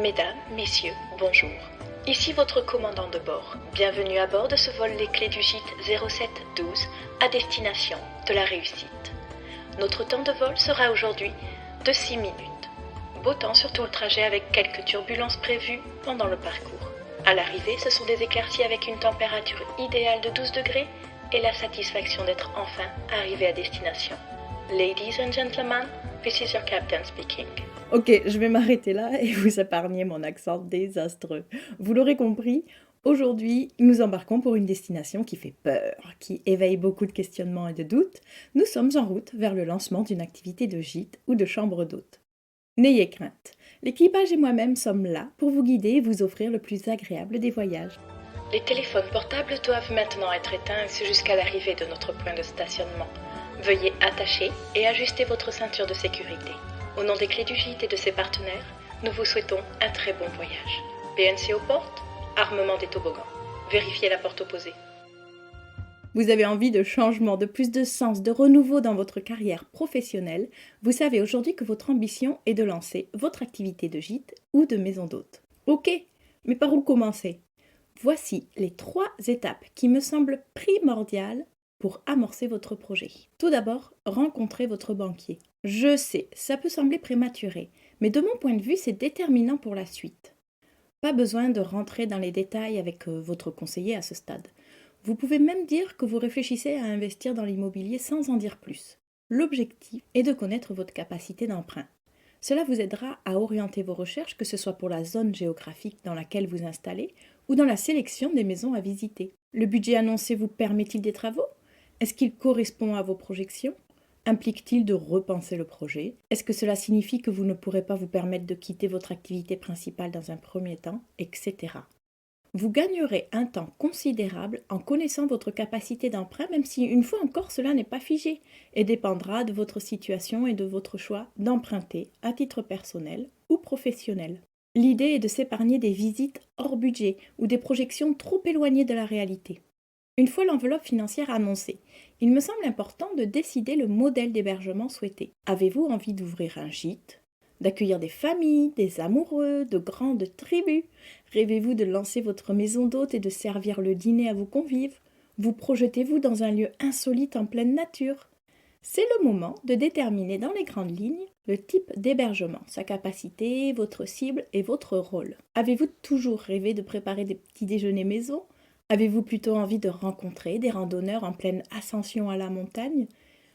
Mesdames, Messieurs, bonjour. Ici votre commandant de bord. Bienvenue à bord de ce vol Les Clés du Gîte 0712 à destination de la réussite. Notre temps de vol sera aujourd'hui de 6 minutes. Beau temps sur tout le trajet avec quelques turbulences prévues pendant le parcours. À l'arrivée, ce sont des éclaircies avec une température idéale de 12 degrés et la satisfaction d'être enfin arrivé à destination. Ladies and gentlemen, this is your captain speaking. Ok, je vais m'arrêter là et vous épargner mon accent désastreux. Vous l'aurez compris, aujourd'hui, nous embarquons pour une destination qui fait peur, qui éveille beaucoup de questionnements et de doutes. Nous sommes en route vers le lancement d'une activité de gîte ou de chambre d'hôte. N'ayez crainte, l'équipage et moi-même sommes là pour vous guider et vous offrir le plus agréable des voyages. Les téléphones portables doivent maintenant être éteints jusqu'à l'arrivée de notre point de stationnement. Veuillez attacher et ajuster votre ceinture de sécurité. Au nom des Clés du Gîte et de ses partenaires, nous vous souhaitons un très bon voyage. PNC aux portes, armement des toboggans. Vérifiez la porte opposée. Vous avez envie de changement, de plus de sens, de renouveau dans votre carrière professionnelle. Vous savez aujourd'hui que votre ambition est de lancer votre activité de gîte ou de maison d'hôte. Ok, mais par où commencer ? Voici les 3 étapes qui me semblent primordiales pour amorcer votre projet. Tout d'abord, rencontrez votre banquier. Je sais, ça peut sembler prématuré, mais de mon point de vue, c'est déterminant pour la suite. Pas besoin de rentrer dans les détails avec votre conseiller à ce stade. Vous pouvez même dire que vous réfléchissez à investir dans l'immobilier sans en dire plus. L'objectif est de connaître votre capacité d'emprunt. Cela vous aidera à orienter vos recherches, que ce soit pour la zone géographique dans laquelle vous installez ou dans la sélection des maisons à visiter. Le budget annoncé vous permet-il des travaux ? Est-ce qu'il correspond à vos projections ? Implique-t-il de repenser le projet ? Est-ce que cela signifie que vous ne pourrez pas vous permettre de quitter votre activité principale dans un premier temps, etc. Vous gagnerez un temps considérable en connaissant votre capacité d'emprunt, même si une fois encore cela n'est pas figé et dépendra de votre situation et de votre choix d'emprunter à titre personnel ou professionnel. L'idée est de s'épargner des visites hors budget ou des projections trop éloignées de la réalité. Une fois l'enveloppe financière annoncée, il me semble important de décider le modèle d'hébergement souhaité. Avez-vous envie d'ouvrir un gîte, d'accueillir des familles, des amoureux, de grandes tribus ? Rêvez-vous de lancer votre maison d'hôte et de servir le dîner à vos convives ? Vous projetez-vous dans un lieu insolite en pleine nature ? C'est le moment de déterminer dans les grandes lignes le type d'hébergement, sa capacité, votre cible et votre rôle. Avez-vous toujours rêvé de préparer des petits déjeuners maison ? Avez-vous plutôt envie de rencontrer des randonneurs en pleine ascension à la montagne ?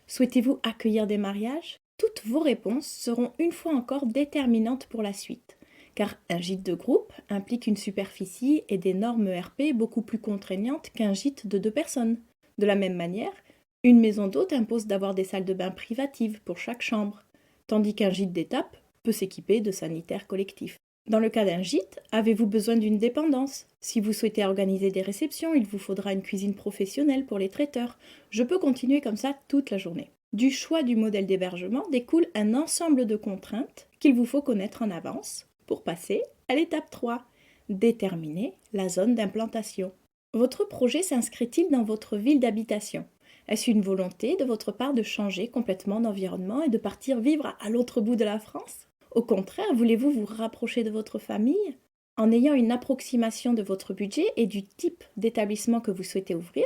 Souhaitez-vous accueillir des mariages ? Toutes vos réponses seront une fois encore déterminantes pour la suite, car un gîte de groupe implique une superficie et des normes ERP beaucoup plus contraignantes qu'un gîte de 2 personnes. De la même manière, une maison d'hôte impose d'avoir des salles de bain privatives pour chaque chambre, tandis qu'un gîte d'étape peut s'équiper de sanitaires collectifs. Dans le cas d'un gîte, avez-vous besoin d'une dépendance ? Si vous souhaitez organiser des réceptions, il vous faudra une cuisine professionnelle pour les traiteurs. Je peux continuer comme ça toute la journée. Du choix du modèle d'hébergement découle un ensemble de contraintes qu'il vous faut connaître en avance pour passer à l'étape 3, déterminer la zone d'implantation. Votre projet s'inscrit-il dans votre ville d'habitation ? Est-ce une volonté de votre part de changer complètement d'environnement et de partir vivre à l'autre bout de la France ? Au contraire, voulez-vous vous rapprocher de votre famille ? En ayant une approximation de votre budget et du type d'établissement que vous souhaitez ouvrir,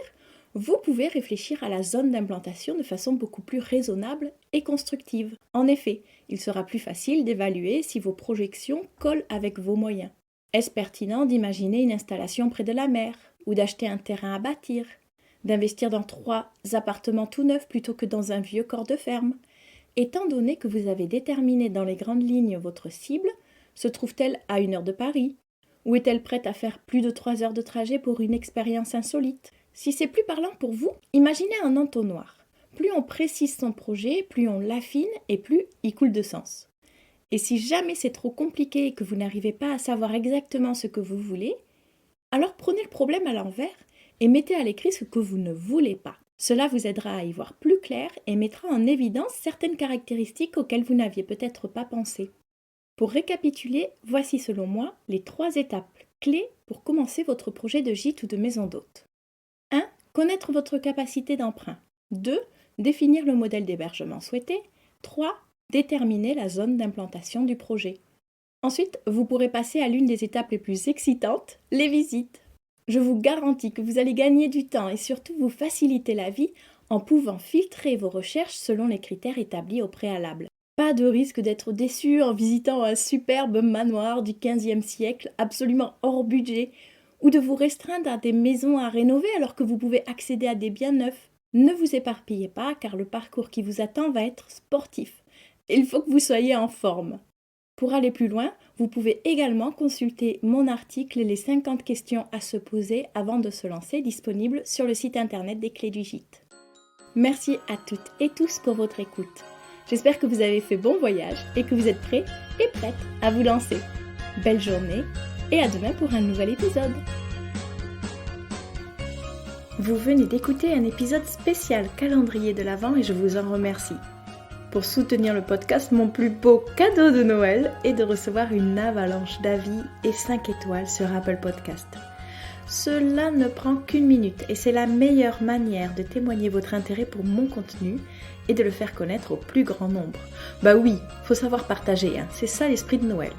vous pouvez réfléchir à la zone d'implantation de façon beaucoup plus raisonnable et constructive. En effet, il sera plus facile d'évaluer si vos projections collent avec vos moyens. Est-ce pertinent d'imaginer une installation près de la mer ou d'acheter un terrain à bâtir, d'investir dans 3 appartements tout neufs plutôt que dans un vieux corps de ferme ? Étant donné que vous avez déterminé dans les grandes lignes votre cible, se trouve-t-elle à 1 heure de Paris ? Ou est-elle prête à faire plus de 3 heures de trajet pour une expérience insolite ? Si c'est plus parlant pour vous, imaginez un entonnoir. Plus on précise son projet, plus on l'affine et plus il coule de sens. Et si jamais c'est trop compliqué et que vous n'arrivez pas à savoir exactement ce que vous voulez, alors prenez le problème à l'envers et mettez à l'écrit ce que vous ne voulez pas. Cela vous aidera à y voir plus clair et mettra en évidence certaines caractéristiques auxquelles vous n'aviez peut-être pas pensé. Pour récapituler, voici selon moi les 3 étapes clés pour commencer votre projet de gîte ou de maison d'hôte. 1. Connaître votre capacité d'emprunt. 2. Définir le modèle d'hébergement souhaité. 3. Déterminer la zone d'implantation du projet. Ensuite, vous pourrez passer à l'une des étapes les plus excitantes, les visites. Je vous garantis que vous allez gagner du temps et surtout vous faciliter la vie en pouvant filtrer vos recherches selon les critères établis au préalable. Pas de risque d'être déçu en visitant un superbe manoir du XVe siècle absolument hors budget ou de vous restreindre à des maisons à rénover alors que vous pouvez accéder à des biens neufs. Ne vous éparpillez pas car le parcours qui vous attend va être sportif. Il faut que vous soyez en forme. Pour aller plus loin, vous pouvez également consulter mon article et les 50 questions à se poser avant de se lancer, disponible sur le site internet des Clés du Gîte. Merci à toutes et tous pour votre écoute. J'espère que vous avez fait bon voyage et que vous êtes prêts et prêtes à vous lancer. Belle journée et à demain pour un nouvel épisode. Vous venez d'écouter un épisode spécial calendrier de l'Avent et je vous en remercie. Pour soutenir le podcast, mon plus beau cadeau de Noël est de recevoir une avalanche d'avis et 5 étoiles sur Apple Podcast. Cela ne prend qu'une minute et c'est la meilleure manière de témoigner votre intérêt pour mon contenu et de le faire connaître au plus grand nombre. Bah oui, faut savoir partager, c'est ça l'esprit de Noël.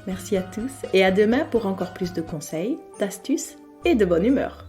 Merci à tous et à demain pour encore plus de conseils, d'astuces et de bonne humeur.